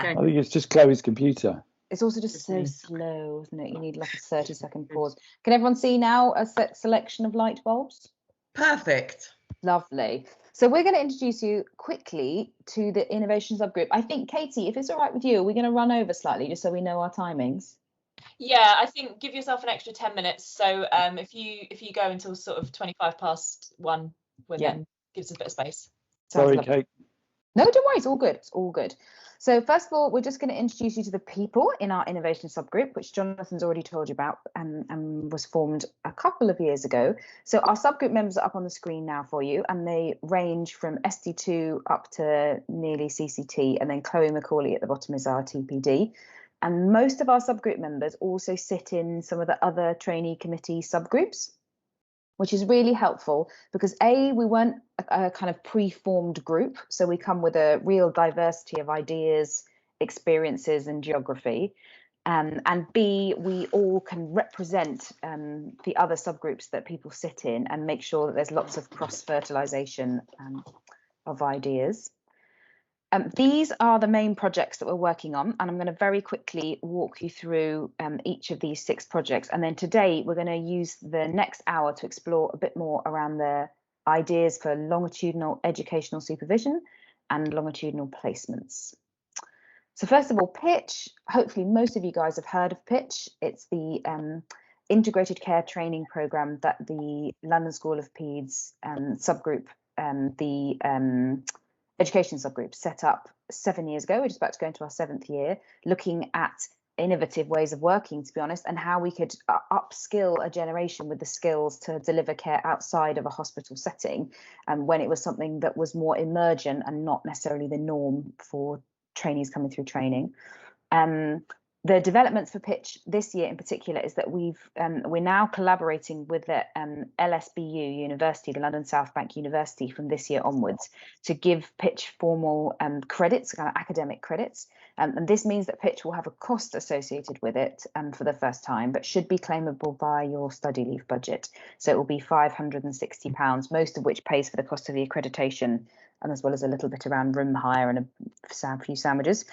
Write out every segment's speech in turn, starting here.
I think it's just Chloe's computer. It's also just so slow, isn't it? You need like a 30-second pause. Can everyone see now a selection of light bulbs? Perfect. Lovely. So we're going to introduce you quickly to the innovation subgroup. I think, Katie, if it's all right with you, we're going to run over slightly just so we know our timings. Yeah, I think give yourself an extra 10 minutes. So if you go until sort of 1:25, then gives us a bit of space. Sorry, Kate. No, don't worry, it's all good. It's all good. So first of all, we're just going to introduce you to the people in our innovation subgroup, which Jonathan's already told you about and was formed a couple of years ago. So our subgroup members are up on the screen now for you, and they range from SD2 up to nearly CCT, and then Chloe Macaulay at the bottom is our TPD. And most of our subgroup members also sit in some of the other trainee committee subgroups, which is really helpful because A, we weren't a kind of pre-formed group, so we come with a real diversity of ideas, experiences and geography, and B, we all can represent the other subgroups that people sit in and make sure that there's lots of cross-fertilization of ideas. These are the main projects that we're working on, and I'm going to very quickly walk you through each of these 6 projects. And then today we're going to use the next hour to explore a bit more around the ideas for longitudinal educational supervision and longitudinal placements. So first of all, Pitch. Hopefully most of you guys have heard of Pitch. It's the integrated care training program that the London School of Peds subgroup, education subgroup, set up 7 years ago. We're just about to go into our 7th year, looking at innovative ways of working, to be honest, and how we could upskill a generation with the skills to deliver care outside of a hospital setting, when it was something that was more emergent and not necessarily the norm for trainees coming through training. The developments for Pitch this year in particular is that we're now collaborating with the LSBU University, the London South Bank University, from this year onwards to give Pitch formal credits, kind of academic credits. And this means that Pitch will have a cost associated with it for the first time, but should be claimable via your study leave budget. So it will be £560, most of which pays for the cost of the accreditation, and as well as a little bit around room hire and a few sandwiches.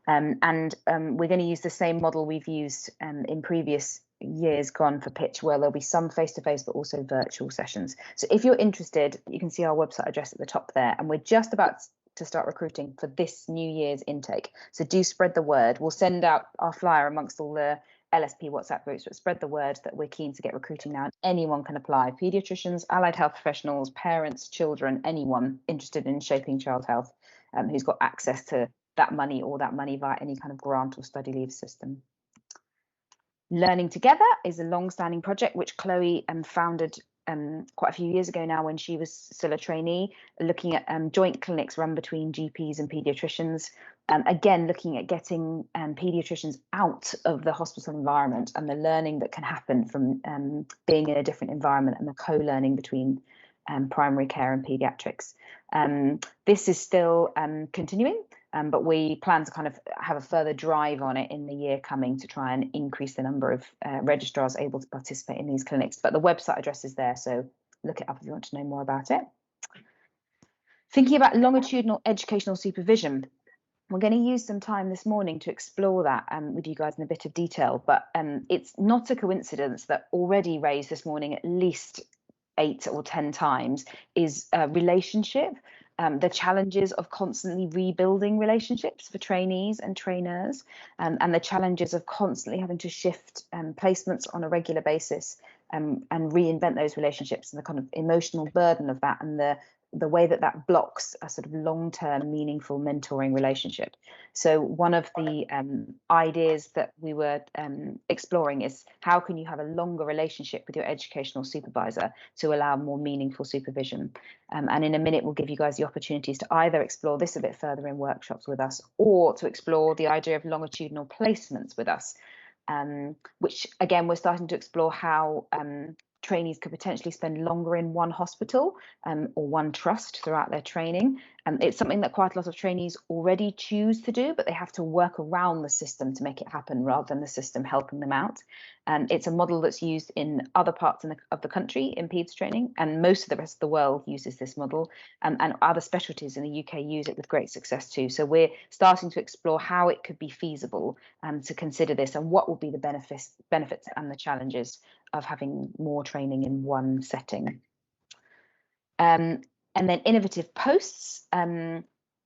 We're going to use the same model we've used in previous years gone for Pitch, where there'll be some face-to-face but also virtual sessions. So if you're interested, you can see our website address at the top there, and we're just about to start recruiting for this new year's intake. So do spread the word. We'll send out our flyer amongst all the LSP WhatsApp groups, but spread the word that we're keen to get recruiting now. Anyone can apply: paediatricians, allied health professionals, parents, children, anyone interested in shaping child health, who's got access to that money or that money via any kind of grant or study leave system. Learning Together is a long-standing project which Chloe founded quite a few years ago now, when she was still a trainee, looking at joint clinics run between GPs and paediatricians. Again, looking at getting paediatricians out of the hospital environment and the learning that can happen from being in a different environment, and the co-learning between primary care and paediatrics. This is still continuing, but we plan to kind of have a further drive on it in the year coming to try and increase the number of registrars able to participate in these clinics. But the website address is there, so look it up if you want to know more about it. Thinking about longitudinal educational supervision. We're going to use some time this morning to explore that with you guys in a bit of detail, but it's not a coincidence that already raised this morning at least 8 or 10 times is relationship, the challenges of constantly rebuilding relationships for trainees and trainers, and the challenges of constantly having to shift placements on a regular basis and reinvent those relationships, and the kind of emotional burden of that, and the way that that blocks a sort of long-term meaningful mentoring relationship. So one of the ideas that we were exploring is, how can you have a longer relationship with your educational supervisor to allow more meaningful supervision? And in a minute, we'll give you guys the opportunities to either explore this a bit further in workshops with us, or to explore the idea of longitudinal placements with us, which again, we're starting to explore how trainees could potentially spend longer in one hospital or one trust throughout their training, It's something that quite a lot of trainees already choose to do, but they have to work around the system to make it happen rather than the system helping them out. It's a model that's used in other parts of the country in PEDS training, and most of the rest of the world uses this model, and other specialties in the UK use it with great success too. So we're starting to explore how it could be feasible to consider this, and what will be the benefits and the challenges of having more training in one setting. And then innovative posts,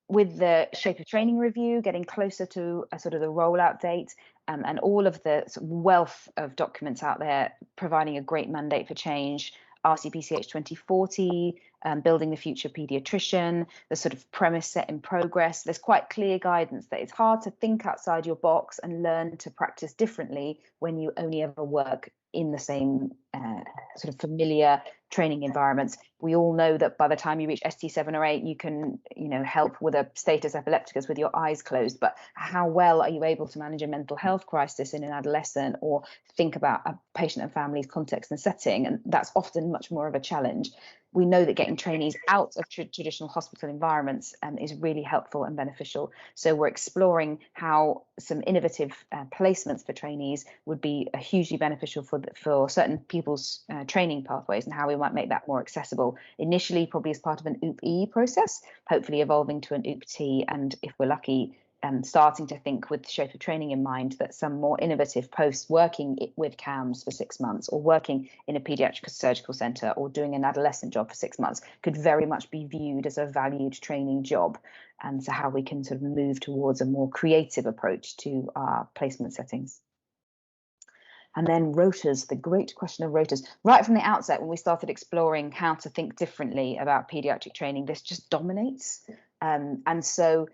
with the shape of training review getting closer to a sort of the rollout date, and all of the sort of wealth of documents out there providing a great mandate for change. RCPCH 2040, building the future paediatrician, the sort of premise set in progress. There's quite clear guidance that it's hard to think outside your box and learn to practice differently when you only ever work in the same sort of familiar training environments. We all know that by the time you reach ST7 or 8, you can, help with a status epilepticus with your eyes closed. But how well are you able to manage a mental health crisis in an adolescent, or think about a patient and family's context and setting? And that's often much more of a challenge. We know that getting trainees out of traditional hospital environments is really helpful and beneficial. So we're exploring how some innovative placements for trainees would be hugely beneficial for certain people's training pathways, and how we might make that more accessible. Initially, probably as part of an OOP-E process, hopefully evolving to an OOP-T, and if we're lucky, starting to think with the shape of training in mind, that some more innovative posts working with CAMS for 6 months, or working in a paediatric surgical centre, or doing an adolescent job for 6 months could very much be viewed as a valued training job. And so how we can sort of move towards a more creative approach to our placement settings. And then rotas, the great question of rotas. Right from the outset, when we started exploring how to think differently about paediatric training, this just dominates. And so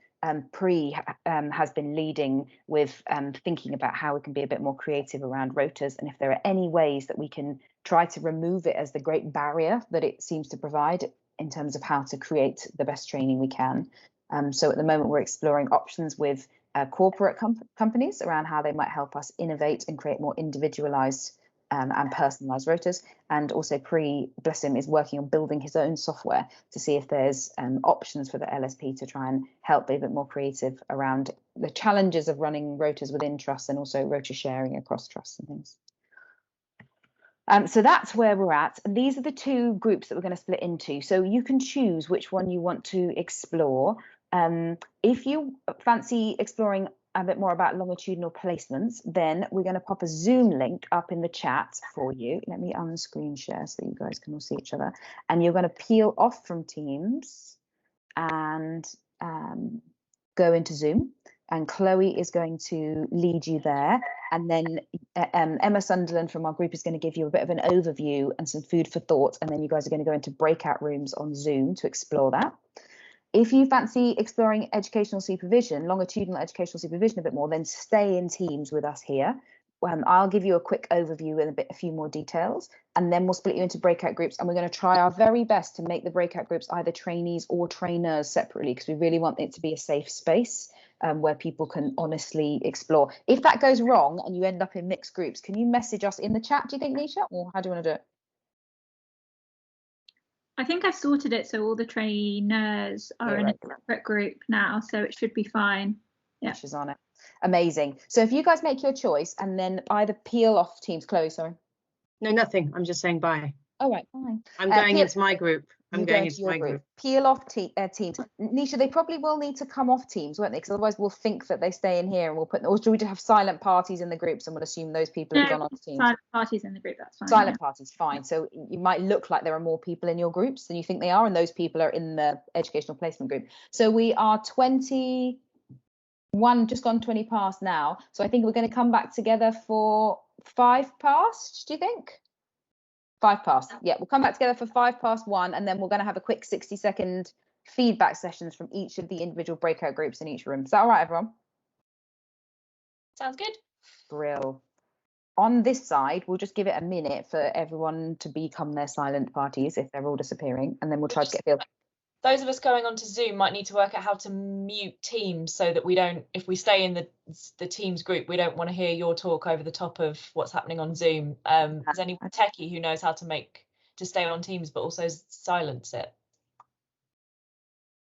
Pre has been leading with thinking about how we can be a bit more creative around rotas, and if there are any ways that we can try to remove it as the great barrier that it seems to provide in terms of how to create the best training we can. So at the moment, we're exploring options with corporate companies around how they might help us innovate and create more individualized and personalized rotas. And also Pre, bless him, is working on building his own software to see if there's options for the LSP to try and help be a bit more creative around the challenges of running rotas within trusts, and also rota sharing across trusts and things. So that's where we're at. And these are the two groups that we're going to split into. So you can choose which one you want to explore. If you fancy exploring a bit more about longitudinal placements, then we're going to pop a Zoom link up in the chat for you. Let me unscreen share so you guys can all see each other. And you're going to peel off from Teams and go into Zoom. And Chloe is going to lead you there. And then Emma Sunderland from our group is going to give you a bit of an overview and some food for thought. And then you guys are going to go into breakout rooms on Zoom to explore that. If you fancy exploring educational supervision, longitudinal educational supervision a bit more, then stay in Teams with us here. I'll give you a quick overview and a few more details, and then we'll split you into breakout groups, and we're going to try our very best to make the breakout groups either trainees or trainers separately, because we really want it to be a safe space where people can honestly explore. If that goes wrong and you end up in mixed groups, can you message us in the chat, do you think, Nisha, or how do you want to do it? I think I've sorted it so all the trainers are in a separate group now, so it should be fine. Yeah, she's on it. Amazing. So if you guys make your choice and then either peel off Teams. Chloe, sorry. No, nothing. I'm just saying bye. All right, fine. I'm going into my group. I'm going into my group. Peel off Teams. Nisha, they probably will need to come off Teams, won't they? Because otherwise we'll think that they stay in here, and we'll put. Or do we just have silent parties in the groups, and we'll assume those people have gone on Teams? Silent parties in the group. That's fine. Silent parties, fine. So you might look like there are more people in your groups than you think they are, and those people are in the educational placement group. So we are 21, just gone 20 past now. So I think we're going to come back together for 5 past. Do you think? 5 past. Yeah, we'll come back together for 1:05, and then we're going to have a quick 60-second feedback sessions from each of the individual breakout groups in each room. Is that all right, everyone? Sounds good. Brill. On this side, we'll just give it a minute for everyone to become their silent parties if they're all disappearing, and then we'll try to get a feel. Those of us going onto Zoom might need to work out how to mute Teams so that we don't, if we stay in the Teams group, we don't want to hear your talk over the top of what's happening on Zoom. Is any techie who knows how to stay on Teams but also silence it?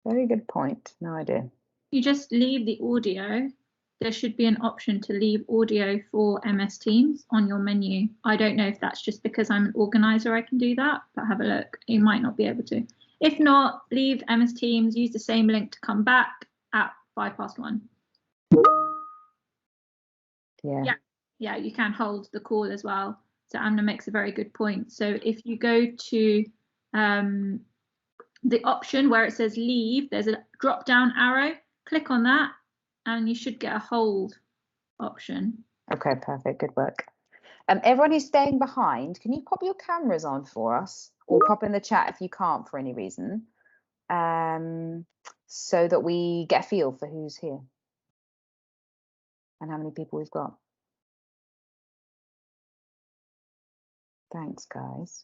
Very good point. No idea. You just leave the audio. There should be an option to leave audio for MS Teams on your menu. I don't know if that's just because I'm an organizer I can do that, but have a look. You might not be able to. If not, leave MS Teams, use the same link to come back at 1:05. Yeah, you can hold the call as well. So Amna makes a very good point. So if you go to the option where it says leave, there's a drop down arrow, click on that, and you should get a hold option. Okay, perfect. Good work. Everyone who's staying behind, can you pop your cameras on for us, or pop in the chat if you can't for any reason, so that we get a feel for who's here and how many people we've got. Thanks, guys.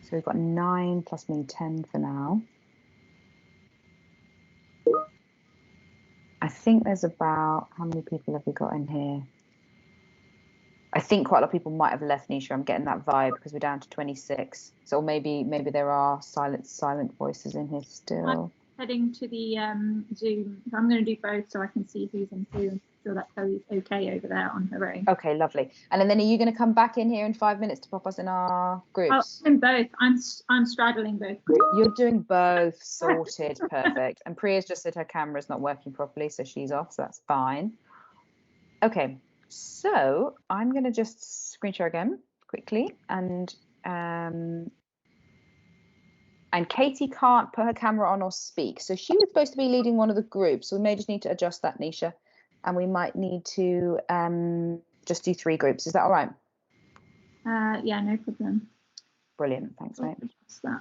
So we've got 9 plus me 10 for now. I think there's about, how many people have we got in here? I think quite a lot of people might have left, Nisha. I'm getting that vibe because we're down to 26. So maybe there are silent voices in here still. I'm heading to the Zoom. I'm going to do both so I can see who's in who and feel that Chloe's okay over there on her own. Okay, lovely. And then are you going to come back in here in 5 minutes to pop us in our groups? Oh, in both. I'm straddling both groups. You're doing both. Sorted. Perfect. And Priya's just said her camera's not working properly, so she's off, so that's fine. Okay. So I'm going to just screen share again quickly, and Katie can't put her camera on or speak, so she was supposed to be leading one of the groups, so we may just need to adjust that, Nisha, and we might need to just do 3 groups. Is that all right? Yeah, no problem. Brilliant. Thanks, mate. That.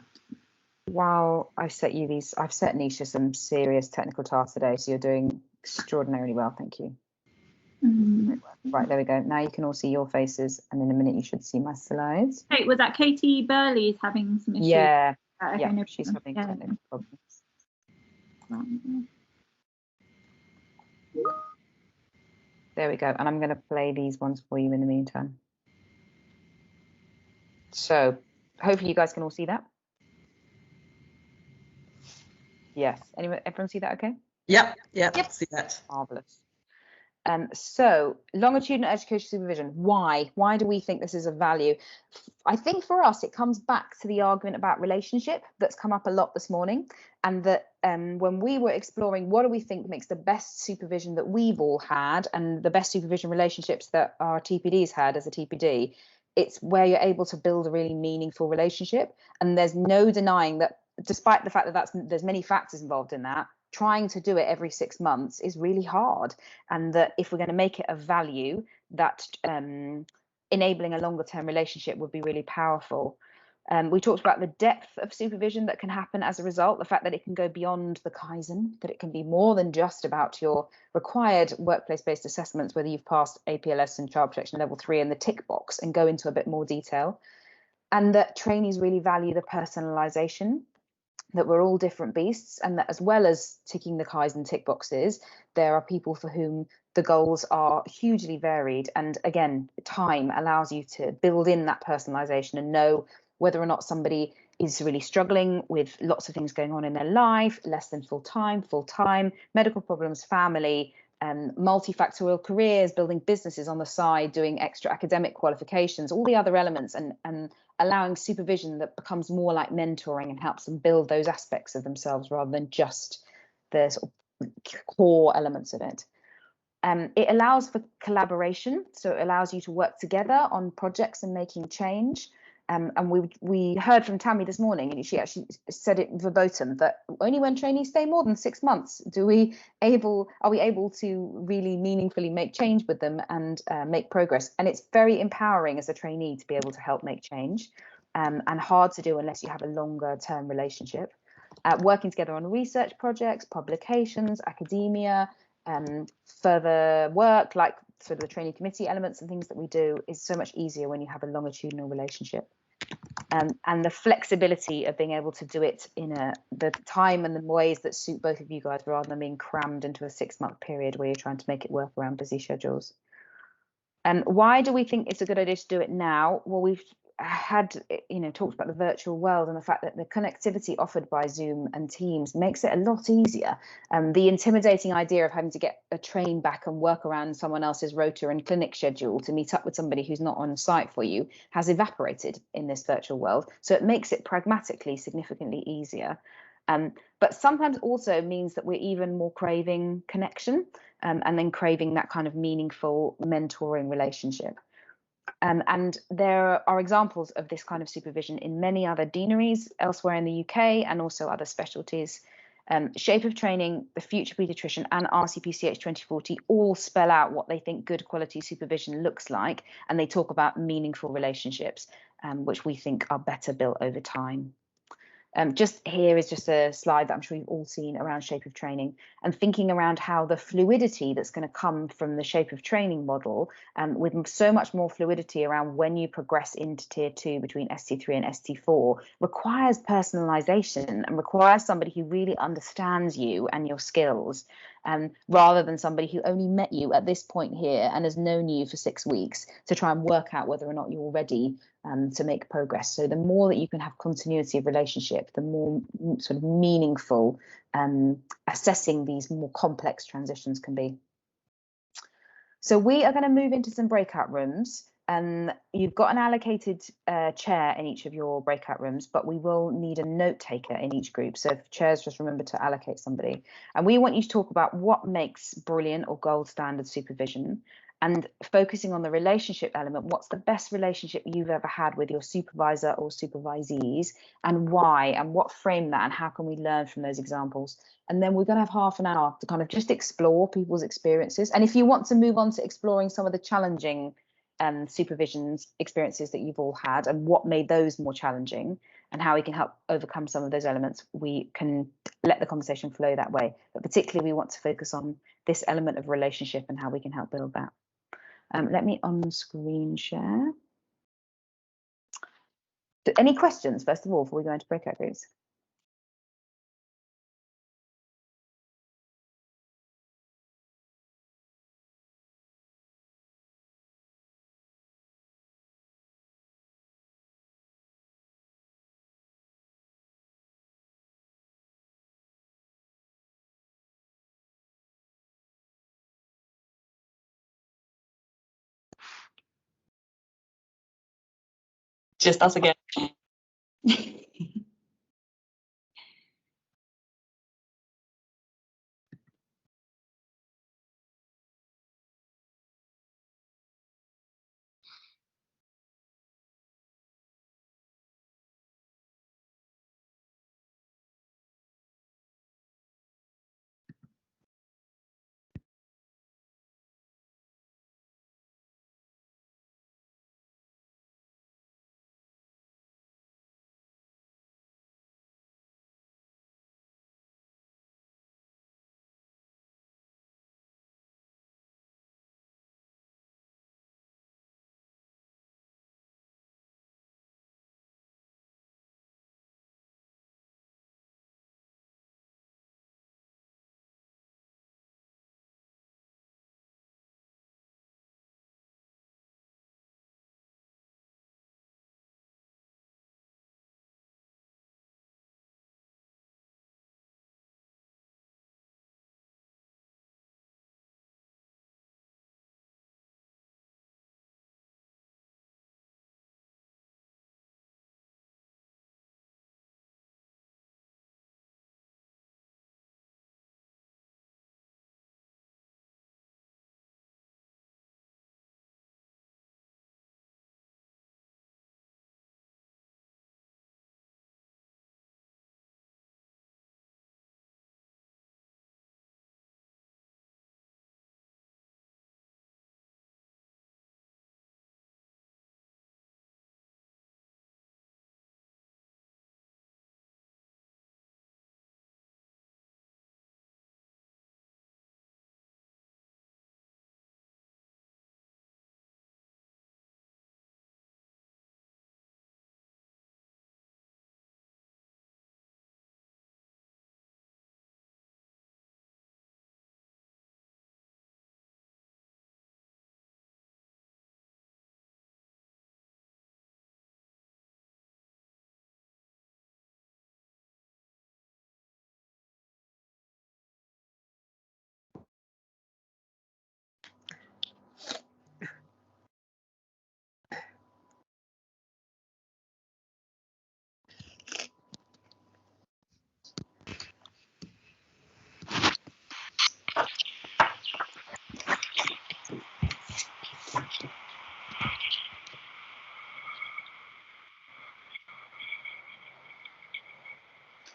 While I set you these, I've set Nisha some serious technical tasks today, so you're doing extraordinarily well. Thank you. Right, there we go. Now you can all see your faces, and in a minute you should see my slides. Hey, was that Katie Burley's having some issues? Yeah, Okay, yeah, no she's having technical problems. There we go, and I'm going to play these ones for you in the meantime. So hopefully you guys can all see that. Yes, everyone see that okay? Yep. See that. Marvelous. So longitudinal education supervision, why do we think this is of value? I think for us it comes back to the argument about relationship that's come up a lot this morning, and that when we were exploring what do we think makes the best supervision that we've all had and the best supervision relationships that our TPDs had as a TPD, it's where you're able to build a really meaningful relationship. And there's no denying that, despite the fact that there's many factors involved in that, trying to do it every 6 months is really hard, and that if we're going to make it of value, that enabling a longer term relationship would be really powerful. We talked about the depth of supervision that can happen as a result, the fact that it can go beyond the Kaizen, that it can be more than just about your required workplace-based assessments, whether you've passed APLS and Child Protection Level 3 and the tick box, and go into a bit more detail, and that trainees really value the personalisation, that we're all different beasts, and that as well as ticking the Kaizen tick boxes, there are people for whom the goals are hugely varied. And again, time allows you to build in that personalization and know whether or not somebody is really struggling with lots of things going on in their life, less than full-time, medical problems, family, multifactorial careers, building businesses on the side, doing extra academic qualifications, all the other elements, and allowing supervision that becomes more like mentoring and helps them build those aspects of themselves rather than just the sort of core elements of it. It allows for collaboration, so it allows you to work together on projects and making change. And we heard from Tammy this morning, and she actually said it verbatim, that only when trainees stay more than 6 months are we able to really meaningfully make change with them and make progress. And it's very empowering as a trainee to be able to help make change, and hard to do unless you have a longer term relationship. Working together on research projects, publications, academia, further work, like sort of the trainee committee elements and things that we do, is so much easier when you have a longitudinal relationship. And the flexibility of being able to do it in the time and the ways that suit both of you guys, rather than being crammed into a 6-month period where you're trying to make it work around busy schedules. Why do we think it's a good idea to do it now? Well, had, talked about the virtual world and the fact that the connectivity offered by Zoom and Teams makes it a lot easier. The intimidating idea of having to get a train back and work around someone else's rota and clinic schedule to meet up with somebody who's not on site for you has evaporated in this virtual world. So it makes it pragmatically significantly easier. But sometimes also means that we're even more craving connection, and then craving that kind of meaningful mentoring relationship. And there are examples of this kind of supervision in many other deaneries elsewhere in the UK and also other specialties. Shape of Training, the Future Paediatrician and RCPCH 2040 all spell out what they think good quality supervision looks like, and they talk about meaningful relationships, which we think are better built over time. Just here is just a slide that I'm sure you've all seen around Shape of Training, and thinking around how the fluidity that's going to come from the Shape of Training model, with so much more fluidity around when you progress into tier 2 between ST3 and ST4, requires personalization and requires somebody who really understands you and your skills, rather than somebody who only met you at this point here and has known you for 6 weeks to try and work out whether or not you're ready to make progress. So the more that you can have continuity of relationship, the more sort of meaningful assessing these more complex transitions can be. So we are going to move into some breakout rooms. You've got an allocated chair in each of your breakout rooms, but we will need a note taker in each group. So if chairs, just remember to allocate somebody. And we want you to talk about what makes brilliant or gold standard supervision, and focusing on the relationship element. What's the best relationship you've ever had with your supervisor or supervisees, and why, and what framed that, and how can we learn from those examples? And then we're going to have half an hour to kind of just explore people's experiences. And if you want to move on to exploring some of the challenging supervisions experiences that you've all had and what made those more challenging and how we can help overcome some of those elements, we can let the conversation flow that way. But particularly we want to focus on this element of relationship and how we can help build that. Let me on screen share. Any questions, first of all, before we go into breakout groups? Just us again.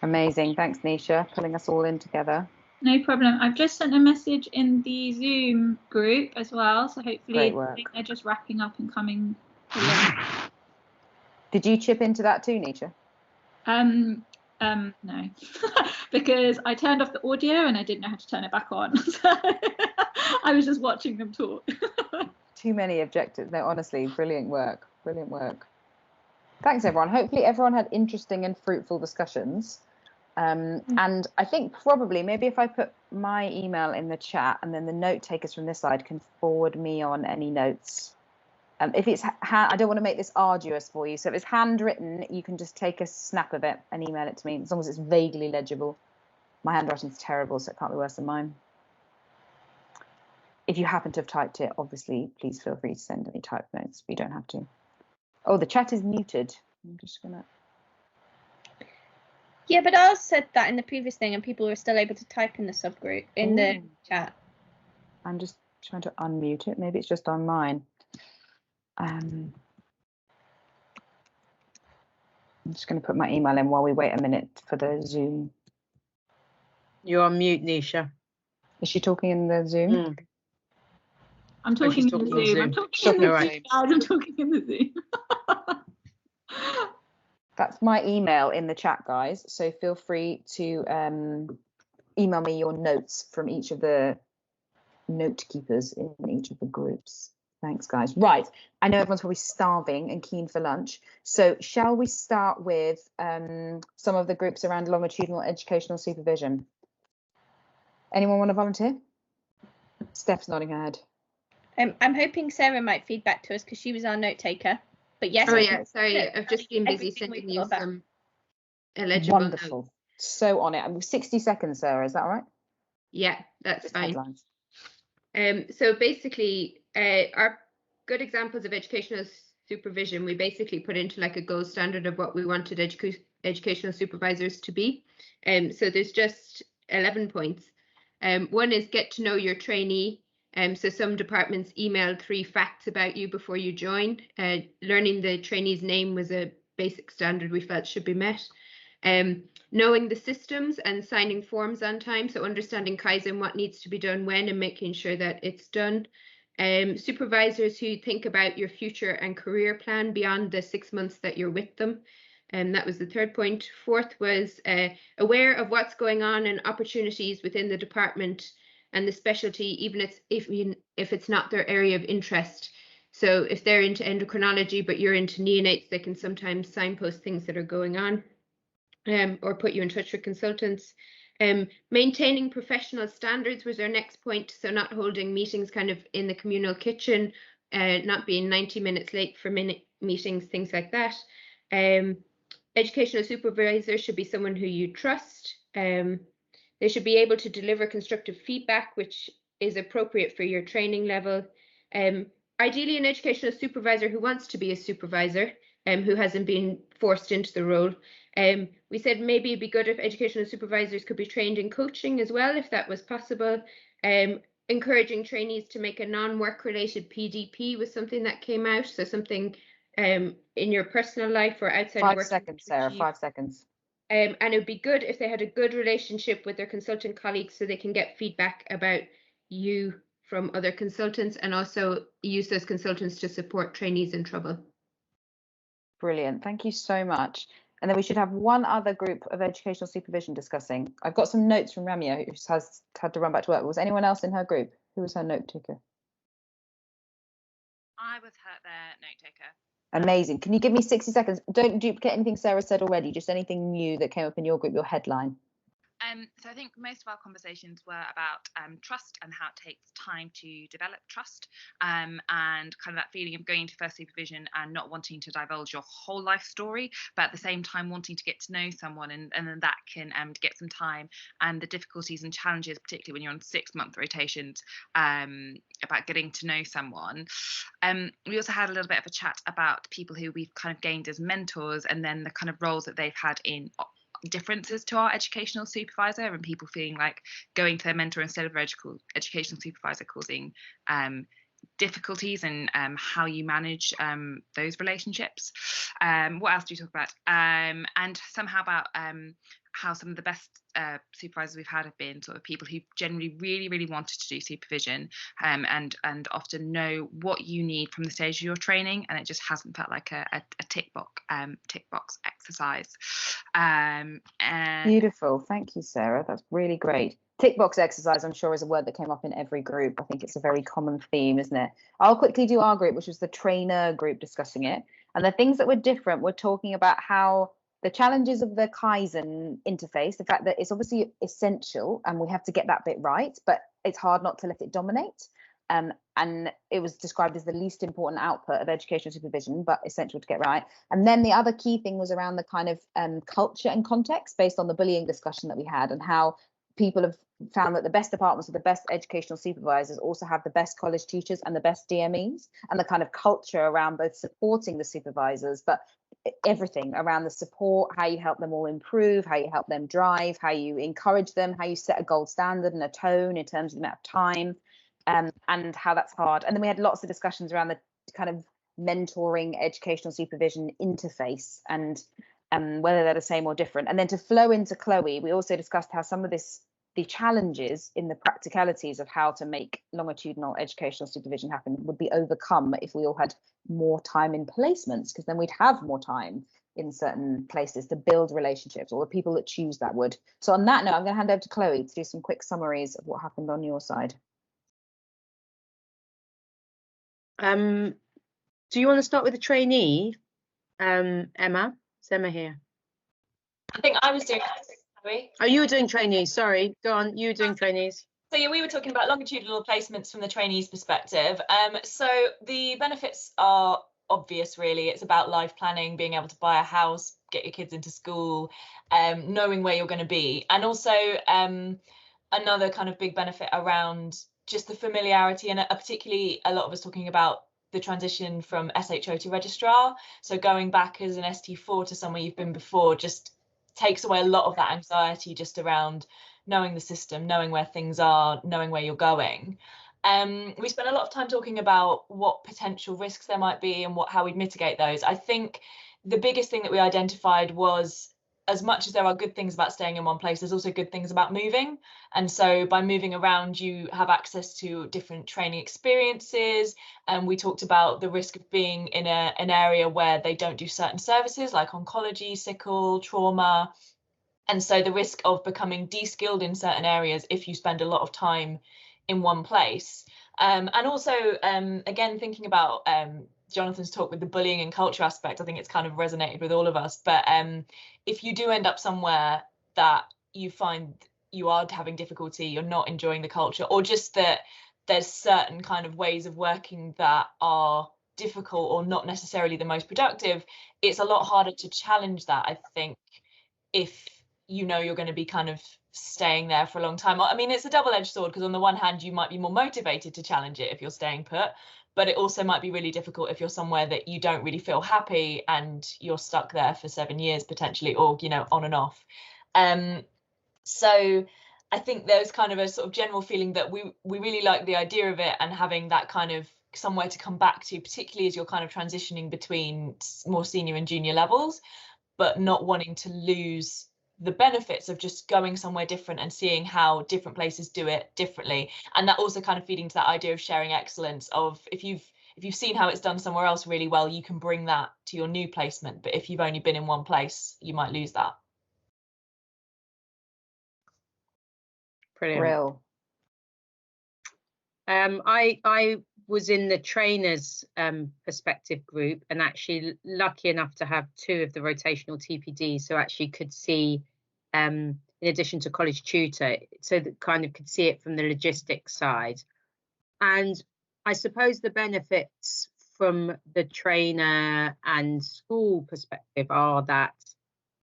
Amazing. Thanks, Nisha, pulling us all in together. No problem. I've just sent a message in the Zoom group as well, so hopefully they're just wrapping up and coming along. Did you chip into that too, Nisha? No, because I turned off the audio and I didn't know how to turn it back on. So I was just watching them talk. Too many objectives. No, honestly, brilliant work. Brilliant work. Thanks, everyone. Hopefully everyone had interesting and fruitful discussions. And I think probably maybe if I put my email in the chat and then the note takers from this side can forward me on any notes. If it's I don't want to make this arduous for you, so if it's handwritten, you can just take a snap of it and email it to me, as long as it's vaguely legible. My handwriting's terrible, so it can't be worse than mine. If you happen to have typed it, obviously, please feel free to send any typed notes, but you don't have to. Oh, the chat is muted. I'm just gonna. Yeah, but I said that in the previous thing, and people were still able to type in the subgroup in the chat. I'm just trying to unmute it. Maybe it's just on mine. I'm just going to put my email in while we wait a minute for the Zoom. You're on mute, Nisha. Is she talking in the Zoom? I'm talking in the Zoom. I'm talking in the Zoom. I'm talking in the Zoom. That's my email in the chat, guys. So feel free to email me your notes from each of the note keepers in each of the groups. Thanks, guys. Right, I know everyone's probably starving and keen for lunch. So shall we start with some of the groups around longitudinal educational supervision? Anyone want to volunteer? Steph's nodding her head. I'm hoping Sarah might feed back to us because she was our note taker. But yes. Oh yeah, sorry, I've just been busy sending you some illegible Wonderful. notes. So on it. I'm 60 seconds, Sarah. Is that all right? Yeah, that's fine. Headlines. So basically, our good examples of educational supervision, we basically put into like a gold standard of what we wanted educational supervisors to be. So there's just 11 points. One is get to know your trainee. So some departments emailed 3 facts about you before you join. Learning the trainee's name was a basic standard we felt should be met. Knowing the systems and signing forms on time, so understanding Kaizen, what needs to be done when, and making sure that it's done. Supervisors who think about your future and career plan beyond the 6 months that you're with them. And that was the 3rd point. 4th was aware of what's going on and opportunities within the department and the specialty, even if it's not their area of interest. So if they're into endocrinology, but you're into neonates, they can sometimes signpost things that are going on. Or put you in touch with consultants. Maintaining professional standards was our next point. So not holding meetings kind of in the communal kitchen, not being 90 minutes late for meetings, things like that. Educational supervisor should be someone who you trust. They should be able to deliver constructive feedback, which is appropriate for your training level. Ideally, an educational supervisor who wants to be a supervisor, who hasn't been forced into the role. We said maybe it'd be good if educational supervisors could be trained in coaching as well, if that was possible. Encouraging trainees to make a non-work related PDP was something that came out. So something in your personal life or outside work. 5 seconds, Sarah, 5 seconds. And it would be good if they had a good relationship with their consultant colleagues so they can get feedback about you from other consultants and also use those consultants to support trainees in trouble. Brilliant. Thank you so much. And then we should have one other group of educational supervision discussing. I've got some notes from Ramya, who has had to run back to work. Was anyone else in her group? Who was her note taker? I was their note taker. Amazing. Can you give me 60 seconds? Don't duplicate anything Sarah said already, just anything new that came up in your group, your headline. So I think most of our conversations were about trust and how it takes time to develop trust, and kind of that feeling of going to first supervision and not wanting to divulge your whole life story, but at the same time wanting to get to know someone, and then that can get some time, and the difficulties and challenges, particularly when you're on 6-month rotations, about getting to know someone. We also had a little bit of a chat about people who we've kind of gained as mentors, and then the kind of roles that they've had in differences to our educational supervisor, and people feeling like going to their mentor instead of their educational supervisor causing difficulties, and how you manage those relationships. What else do you talk about? And somehow about how some of the best supervisors we've had have been sort of people who generally really wanted to do supervision, and often know what you need from the stage of your training, and it just hasn't felt like a tick box exercise. And Beautiful, thank you, Sarah. That's really great. Tick box exercise, I'm sure, is a word that came up in every group. I think it's a very common theme, isn't it? I'll quickly do our group, which was the trainer group discussing it. And the things that were different, we're talking about how the challenges of the Kaizen interface, the fact that it's obviously essential and we have to get that bit right, but it's hard not to let it dominate. And it was described as the least important output of educational supervision, but essential to get right. And then the other key thing was around the kind of culture and context based on the bullying discussion that we had, and how people have found that the best departments with the best educational supervisors also have the best college teachers and the best DMEs, and the kind of culture around both supporting the supervisors, but everything around the support, how you help them all improve, how you help them drive, how you encourage them, how you set a gold standard and a tone in terms of the amount of time, and how that's hard. And then we had lots of discussions around the kind of mentoring educational supervision interface and whether they're the same or different. And then to flow into Chloe, we also discussed how some of the challenges in the practicalities of how to make longitudinal educational supervision happen would be overcome if we all had more time in placements, because then we'd have more time in certain places to build relationships, or the people that choose that would. So on that note, I'm going to hand over to Chloe to do some quick summaries of what happened on your side. Do you want to start with the trainee? Emma? Is Emma here? I think I was doing. Oh, you were doing trainees, sorry. Go on, you were doing trainees. So yeah, we were talking about longitudinal placements from the trainees' perspective. So the benefits are obvious, really. It's about life planning, being able to buy a house, get your kids into school, knowing where you're going to be. And also another kind of big benefit around just the familiarity, and particularly a lot of us talking about the transition from SHO to registrar. So going back as an ST4 to somewhere you've been before just takes away a lot of that anxiety just around knowing the system, knowing where things are, knowing where you're going. We spent a lot of time talking about what potential risks there might be and how we'd mitigate those. I think the biggest thing that we identified was, as much as there are good things about staying in one place, there's also good things about moving. And so by moving around, you have access to different training experiences. And we talked about the risk of being in an area where they don't do certain services like oncology, sickle, trauma. And so the risk of becoming de-skilled in certain areas if you spend a lot of time in one place. And also, again, thinking about Jonathan's talk with the bullying and culture aspect, I think it's kind of resonated with all of us. But if you do end up somewhere that you find you are having difficulty, you're not enjoying the culture, or just that there's certain kind of ways of working that are difficult or not necessarily the most productive, it's a lot harder to challenge that, I think, if you know you're going to be kind of staying there for a long time. I mean, it's a double-edged sword, because on the one hand, you might be more motivated to challenge it if you're staying put, but it also might be really difficult if you're somewhere that you don't really feel happy and you're stuck there for 7 years potentially, or, you know, on and off. So I think there's kind of a sort of general feeling that we really like the idea of it, and having that kind of somewhere to come back to, particularly as you're kind of transitioning between more senior and junior levels, but not wanting to lose the benefits of just going somewhere different and seeing how different places do it differently. And that also kind of feeding to that idea of sharing excellence, of if you've seen how it's done somewhere else really well, you can bring that to your new placement. But if you've only been in one place, you might lose that. Brilliant. Real. I was in the trainers perspective group, and actually lucky enough to have 2 of the rotational TPDs, so actually could see, in addition to college tutor, so that kind of could see it from the logistics side. And I suppose the benefits from the trainer and school perspective are that,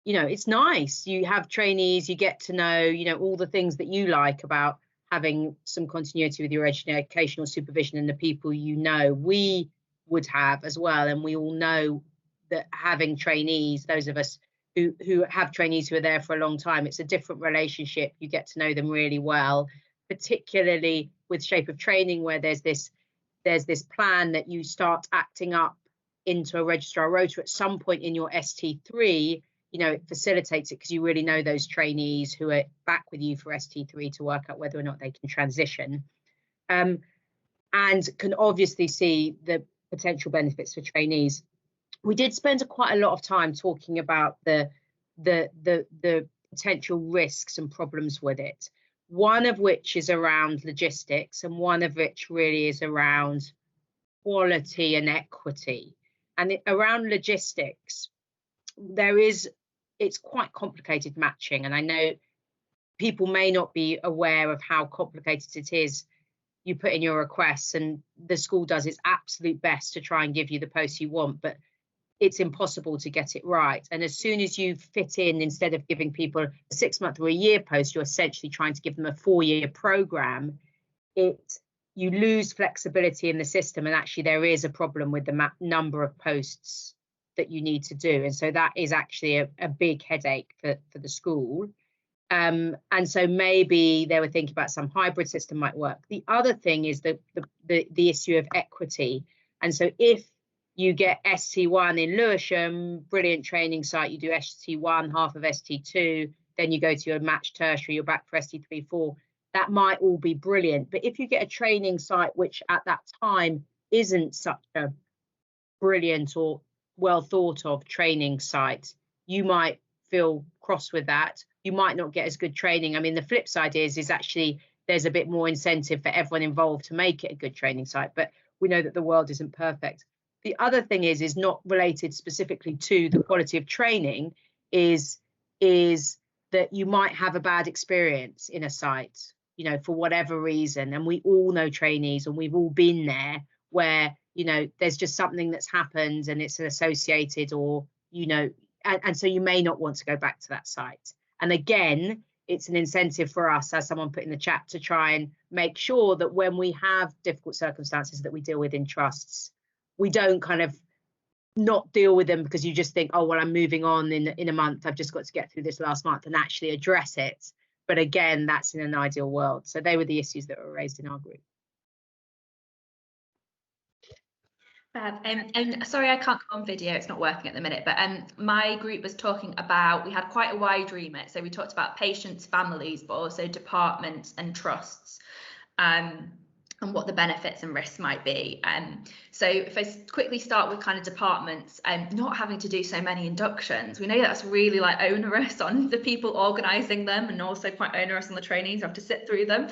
you know, it's nice. You have trainees, you get to know, you know, all the things that you like about having some continuity with your educational supervision and the people you know. We would have as well, and we all know that having trainees, those of us who have trainees who are there for a long time, it's a different relationship. You get to know them really well, particularly with shape of training, where there's this plan that you start acting up into a registrar rota at some point in your ST3. you know, it facilitates it because you really know those trainees who are back with you for ST3 to work out whether or not they can transition, and can obviously see the potential benefits for trainees. We did spend quite a lot of time talking about the potential risks and problems with it, one of which is around logistics and one of which really is around quality and equity. And around logistics, it's quite complicated matching, and I know people may not be aware of how complicated it is. You put in your requests and the school does its absolute best to try and give you the post you want, but it's impossible to get it right. And as soon as you fit in, instead of giving people a 6-month or a year post, you're essentially trying to give them a 4-year program. You lose flexibility in the system, and actually there is a problem with the number of posts that you need to do. And so that is actually a big headache for the school. And so maybe they were thinking about some hybrid system might work. The other thing is the issue of equity. And so if you get ST1 in Lewisham, brilliant training site, you do ST1, half of ST2, then you go to your matched tertiary, you're back for ST3, 4. That might all be brilliant. But if you get a training site which at that time isn't such a brilliant or well thought of training site, you might feel cross with that. You might not get as good training. I mean, the flip side is actually there's a bit more incentive for everyone involved to make it a good training site, but we know that the world isn't perfect. The other thing is not related specifically to the quality of training, is that you might have a bad experience in a site, you know, for whatever reason. And we all know trainees, and we've all been there, where, you know, there's just something that's happened and it's associated, or, you know, and so you may not want to go back to that site. And again, it's an incentive for us, as someone put in the chat, to try and make sure that when we have difficult circumstances that we deal with in trusts, we don't kind of not deal with them because you just think, oh, well, I'm moving on in a month, I've just got to get through this last month, and actually address it. But again, that's in an ideal world. So they were the issues that were raised in our group. And sorry, I can't go on video, it's not working at the minute, but my group was talking about, we had quite a wide remit. So we talked about patients, families, but also departments and trusts, and what the benefits and risks might be. So if I quickly start with kind of departments, not having to do so many inductions, we know that's really like onerous on the people organising them, and also quite onerous on the trainees who have to sit through them.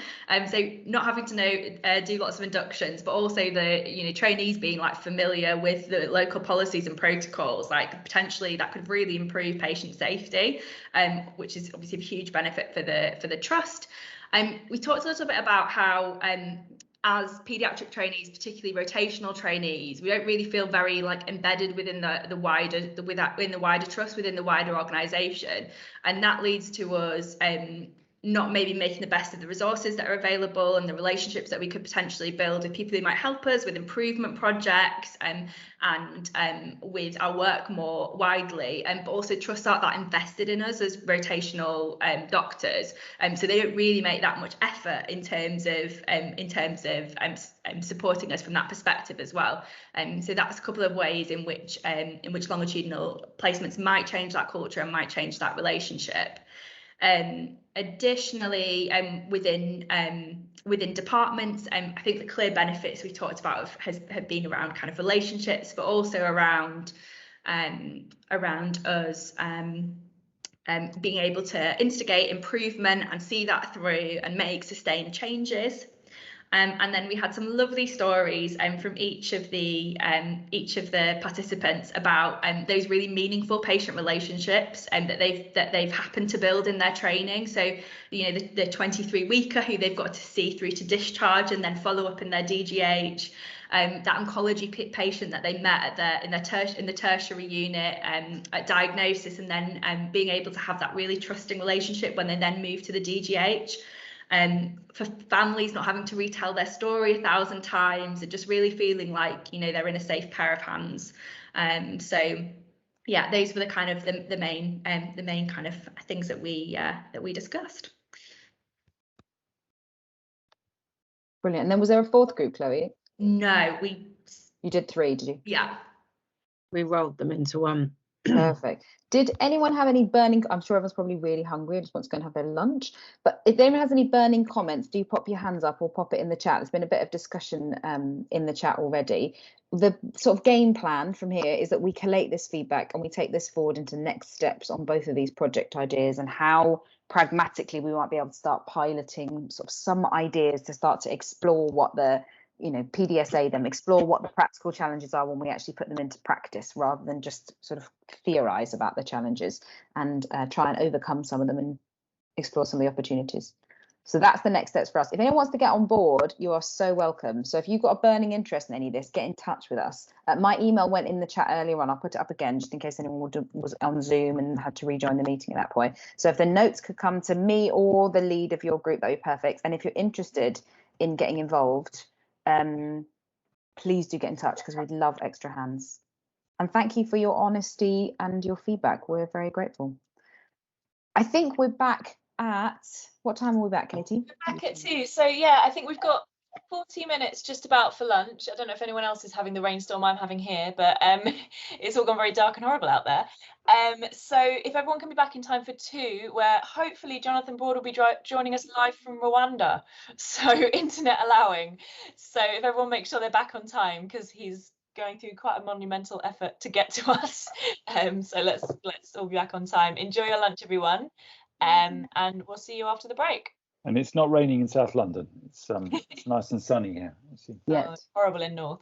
So not having to do lots of inductions, but also the trainees being like familiar with the local policies and protocols, like potentially that could really improve patient safety, which is obviously a huge benefit for the trust. We talked a little bit about how as paediatric trainees, particularly rotational trainees, we don't really feel very like embedded within the wider trust, within the wider organisation, and that leads to us not maybe making the best of the resources that are available and the relationships that we could potentially build with people who might help us with improvement projects and with our work more widely, but also trusts aren't that invested in us as rotational doctors, so they don't really make that much effort in terms of supporting us from that perspective as well. So that's a couple of ways in which longitudinal placements might change that culture and might change that relationship. Additionally, within departments, I think the clear benefits we talked about have been around kind of relationships, but also around us being able to instigate improvement and see that through and make sustained changes. And then we had some lovely stories from each of the participants about those really meaningful patient relationships that they've happened to build in their training. So the 23-weeker who they've got to see through to discharge and then follow up in their DGH. That oncology patient that they met in the tertiary unit at diagnosis, and then being able to have that really trusting relationship when they then move to the DGH. For families not having to retell their story 1,000 times and just really feeling like they're in a safe pair of hands. So yeah, those were the kind of the main kind of things that we discussed. Brilliant. And then was there a fourth group, Chloe? No, you did 3, did you? Yeah, we rolled them into one. Perfect. Did anyone have any burning? I'm sure everyone's probably really hungry and just wants to go and have their lunch. But if anyone has any burning comments, do pop your hands up or pop it in the chat. There's been a bit of discussion in the chat already. The sort of game plan from here is that we collate this feedback and we take this forward into next steps on both of these project ideas and how pragmatically we might be able to start piloting sort of some ideas to start to explore what the PDSA them, explore what the practical challenges are when we actually put them into practice, rather than just sort of theorize about the challenges and try and overcome some of them and explore some of the opportunities. So that's the next steps for us. If anyone wants to get on board, you are so welcome. So if you've got a burning interest in any of this, get in touch with us. My email went in the chat earlier on. I'll put it up again just in case anyone was on Zoom and had to rejoin the meeting at that point. So if the notes could come to me or the lead of your group, that would be perfect. And if you're interested in getting involved, please do get in touch because we'd love extra hands. And thank you for your honesty and your feedback. We're very grateful. I think we're back at, what time are we back, Katie? We're back at 2. So yeah, I think we've got 40 minutes just about for lunch. I don't know if anyone else is having the rainstorm I'm having here, but it's all gone very dark and horrible out there. So if everyone can be back in time for 2, where hopefully Jonathan Broad will be joining us live from Rwanda, so internet allowing. So if everyone makes sure they're back on time, because he's going through quite a monumental effort to get to us. So let's all be back on time. Enjoy your lunch, everyone, and we'll see you after the break. And it's not raining in South London. It's nice and sunny here. Yeah, horrible in North.